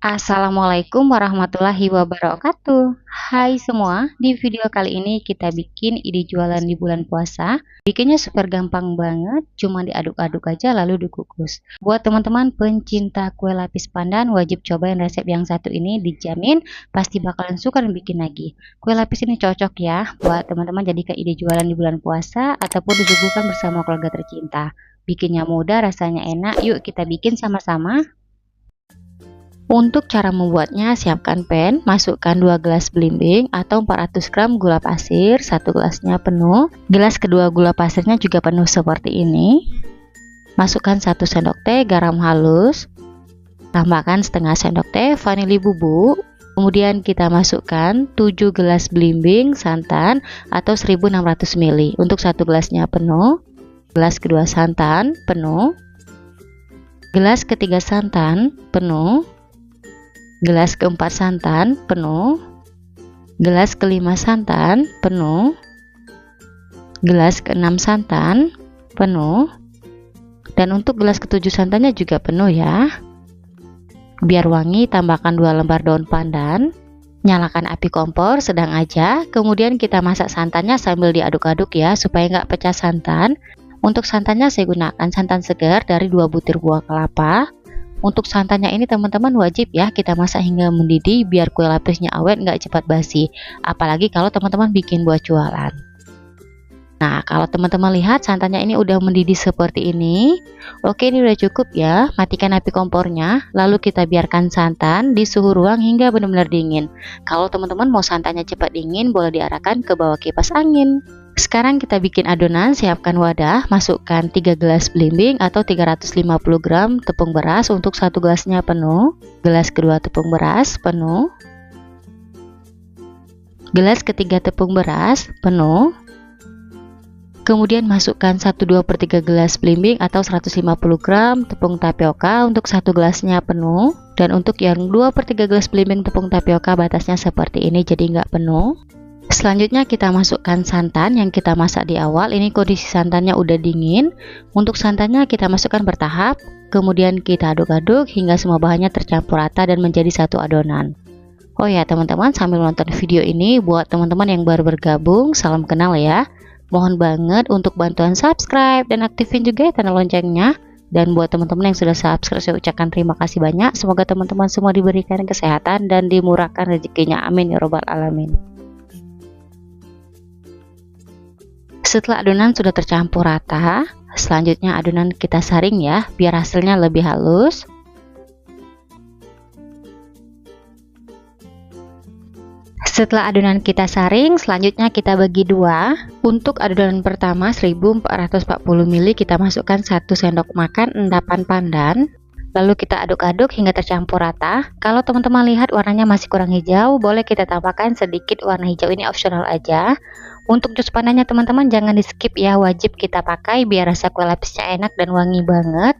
Assalamualaikum warahmatullahi wabarakatuh. Hai semua, di video kali ini kita bikin ide jualan di bulan puasa. Bikinnya super gampang banget, cuma diaduk-aduk aja lalu dikukus. Buat teman-teman pencinta kue lapis pandan, wajib cobain resep yang satu ini, dijamin pasti bakalan suka dan bikin lagi. Kue lapis ini cocok ya buat teman-teman jadikan ide jualan di bulan puasa ataupun disuguhkan bersama keluarga tercinta. Bikinnya mudah, rasanya enak. Yuk kita bikin sama-sama. Untuk cara membuatnya, siapkan pan, masukkan 2 gelas belimbing atau 400 gram gula pasir, 1 gelasnya penuh. Gelas kedua gula pasirnya juga penuh seperti ini. Masukkan 1 sendok teh garam halus. Tambahkan setengah sendok teh vanili bubuk. Kemudian kita masukkan 7 gelas belimbing santan atau 1600 ml. Untuk 1 gelasnya penuh. Gelas kedua santan penuh. Gelas ketiga santan penuh. Gelas keempat santan penuh, gelas kelima santan penuh, gelas keenam santan penuh, dan untuk gelas ketujuh santannya juga penuh ya. Biar wangi, tambahkan 2 lembar daun pandan. Nyalakan api kompor sedang aja, kemudian kita masak santannya sambil diaduk-aduk ya, supaya nggak pecah santan. Untuk santannya saya gunakan santan segar dari 2 butir buah kelapa. Untuk santannya ini teman-teman wajib ya kita masak hingga mendidih biar kue lapisnya awet, nggak cepat basi. Apalagi kalau teman-teman bikin buat jualan. Nah, kalau teman-teman lihat santannya ini udah mendidih seperti ini. Oke, ini udah cukup ya. Matikan api kompornya, lalu kita biarkan santan di suhu ruang hingga benar-benar dingin. Kalau teman-teman mau santannya cepat dingin, boleh diarahkan ke bawah kipas angin. Sekarang kita bikin adonan. Siapkan wadah, masukkan 3 gelas belimbing atau 350 gram tepung beras untuk 1 gelasnya penuh. Gelas kedua tepung beras penuh. Gelas ketiga tepung beras penuh. Kemudian masukkan 1/2/3 gelas belimbing atau 150 gram tepung tapioka untuk 1 gelasnya penuh. Dan untuk yang 2/3 gelas belimbing tepung tapioka batasnya seperti ini, jadi nggak penuh. Selanjutnya kita masukkan santan yang kita masak di awal. Ini kondisi santannya udah dingin. Untuk santannya kita masukkan bertahap. Kemudian kita aduk-aduk hingga semua bahannya tercampur rata dan menjadi satu adonan. Oh ya teman-teman, sambil nonton video ini, buat teman-teman yang baru bergabung, salam kenal ya. Mohon banget untuk bantuan subscribe dan aktifin juga ya tanda loncengnya. Dan buat teman-teman yang sudah subscribe, saya ucapkan terima kasih banyak. Semoga teman-teman semua diberikan kesehatan dan dimurahkan rezekinya. Amin ya robbal alamin. Setelah adonan sudah tercampur rata, selanjutnya adonan kita saring ya, biar hasilnya lebih halus. Setelah adonan kita saring, selanjutnya kita bagi dua. Untuk adonan pertama 1440 ml kita masukkan 1 sendok makan endapan pandan. Lalu kita aduk-aduk hingga tercampur rata. Kalau teman-teman lihat warnanya masih kurang hijau, boleh kita tambahkan sedikit warna hijau, ini opsional aja. Untuk jus pandannya teman-teman jangan di skip ya, wajib kita pakai biar rasa kue lapisnya enak dan wangi banget.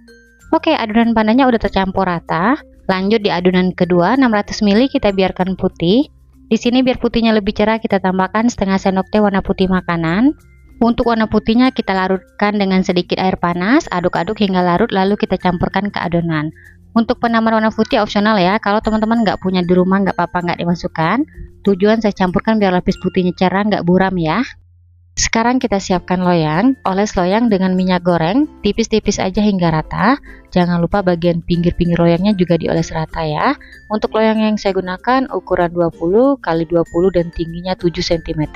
Oke, adonan pandannya udah tercampur rata. Lanjut di adonan kedua 600 ml kita biarkan putih. Di sini biar putihnya lebih cerah kita tambahkan setengah sendok teh warna putih makanan. Untuk warna putihnya kita larutkan dengan sedikit air panas, aduk-aduk hingga larut lalu kita campurkan ke adonan. Untuk penambahan warna putih opsional ya, kalau teman-teman nggak punya di rumah nggak apa-apa, nggak dimasukkan. Tujuan saya campurkan biar lapis putihnya cerah, nggak buram ya. Sekarang kita siapkan loyang. Oles loyang dengan minyak goreng, tipis-tipis aja hingga rata. Jangan lupa bagian pinggir-pinggir loyangnya juga dioles rata ya. Untuk loyang yang saya gunakan ukuran 20 x 20 dan tingginya 7 cm.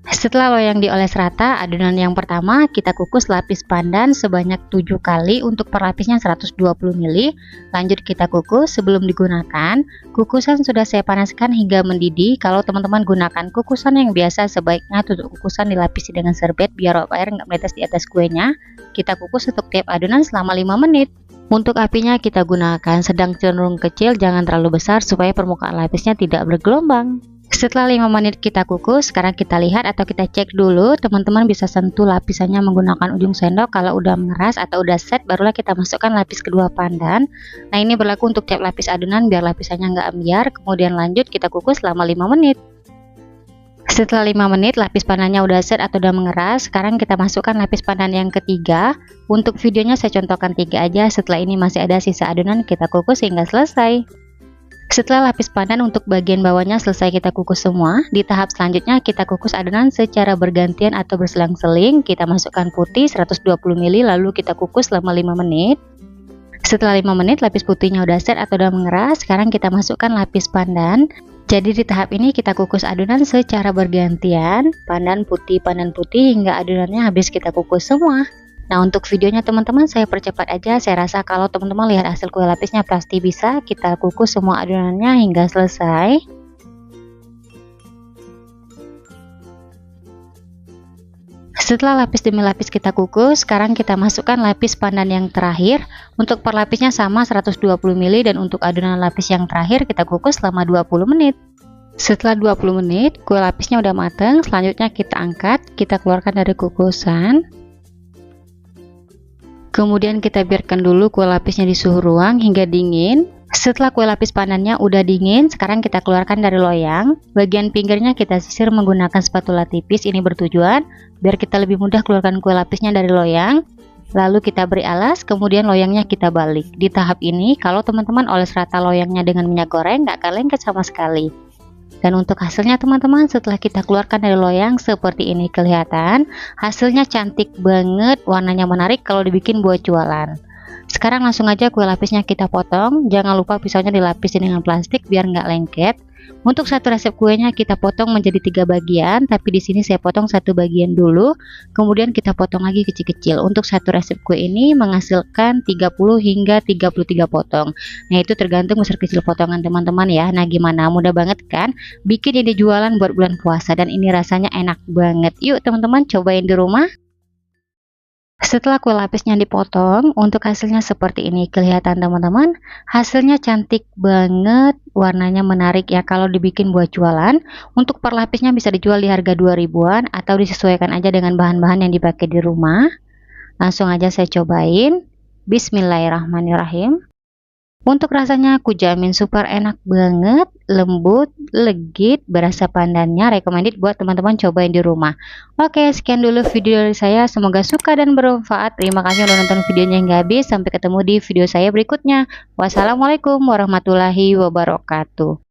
Setelah loyang dioles rata, adonan yang pertama kita kukus lapis pandan sebanyak 7 kali untuk per lapisnya 120 ml. Lanjut kita kukus sebelum digunakan. Kukusan sudah saya panaskan hingga mendidih. Kalau teman-teman gunakan kukusan yang biasa, sebaiknya tutup kukusan dilapisi dengan serbet biar air nggak menetes di atas kuenya. Kita kukus untuk tiap adonan selama 5 menit. Untuk apinya kita gunakan sedang cenderung kecil, jangan terlalu besar supaya permukaan lapisnya tidak bergelombang. Setelah 5 menit kita kukus, sekarang kita lihat atau kita cek dulu. Teman-teman bisa sentuh lapisannya menggunakan ujung sendok. Kalau udah mengeras atau udah set, barulah kita masukkan lapis kedua pandan. Nah, ini berlaku untuk tiap lapis adonan biar lapisannya nggak ambiar. Kemudian lanjut kita kukus selama 5 menit. Setelah 5 menit lapis pandannya udah set atau udah mengeras. Sekarang kita masukkan lapis pandan yang ketiga. Untuk videonya saya contohkan 3 aja. Setelah ini masih ada sisa adonan, kita kukus hingga selesai. Setelah lapis pandan untuk bagian bawahnya selesai kita kukus semua, di tahap selanjutnya kita kukus adonan secara bergantian atau berselang-seling. Kita masukkan putih 120 ml lalu kita kukus selama 5 menit. Setelah 5 menit lapis putihnya udah set atau udah mengeras, sekarang kita masukkan lapis pandan. Jadi di tahap ini kita kukus adonan secara bergantian, pandan putih hingga adonannya habis kita kukus semua. Nah, untuk videonya teman-teman saya percepat aja. Saya rasa kalau teman-teman lihat hasil kue lapisnya pasti bisa kita kukus semua adonannya hingga selesai. Setelah lapis demi lapis kita kukus, sekarang kita masukkan lapis pandan yang terakhir. Untuk per lapisnya sama 120 ml dan untuk adonan lapis yang terakhir kita kukus selama 20 menit. Setelah 20 menit, kue lapisnya udah matang. Selanjutnya kita angkat, kita keluarkan dari kukusan. Kemudian kita biarkan dulu kue lapisnya di suhu ruang hingga dingin. Setelah kue lapis pandannya udah dingin, sekarang kita keluarkan dari loyang. Bagian pinggirnya kita sisir menggunakan spatula tipis. Ini bertujuan biar kita lebih mudah keluarkan kue lapisnya dari loyang. Lalu kita beri alas, kemudian loyangnya kita balik. Di tahap ini, kalau teman-teman oles rata loyangnya dengan minyak goreng, nggak akan lengket sama sekali. Dan untuk hasilnya teman-teman, setelah kita keluarkan dari loyang seperti ini kelihatan. Hasilnya cantik banget, warnanya menarik kalau dibikin buat jualan. Sekarang langsung aja kue lapisnya kita potong. Jangan lupa pisaunya dilapisin dengan plastik biar nggak lengket. Untuk satu resep kuenya kita potong menjadi 3 bagian, tapi di sini saya potong 1 bagian dulu, kemudian kita potong lagi kecil-kecil. Untuk satu resep kue ini menghasilkan 30 hingga 33 potong. Nah, itu tergantung besar kecil potongan teman-teman ya. Nah, gimana? Mudah banget kan? Bikin ini jualan buat bulan puasa dan ini rasanya enak banget. Yuk teman-teman cobain di rumah. Setelah kue lapisnya dipotong, untuk hasilnya seperti ini kelihatan teman-teman. Hasilnya cantik banget, warnanya menarik ya kalau dibikin buat jualan. Untuk per lapisnya bisa dijual di harga 2000-an atau disesuaikan aja dengan bahan-bahan yang dipakai di rumah. Langsung aja saya cobain. Bismillahirrahmanirrahim. Untuk rasanya aku jamin super enak banget, lembut, legit, berasa pandannya, recommended buat teman-teman cobain di rumah. Oke, sekian dulu video dari saya, semoga suka dan bermanfaat. Terima kasih udah nonton videonya hingga habis, sampai ketemu di video saya berikutnya. Wassalamualaikum warahmatullahi wabarakatuh.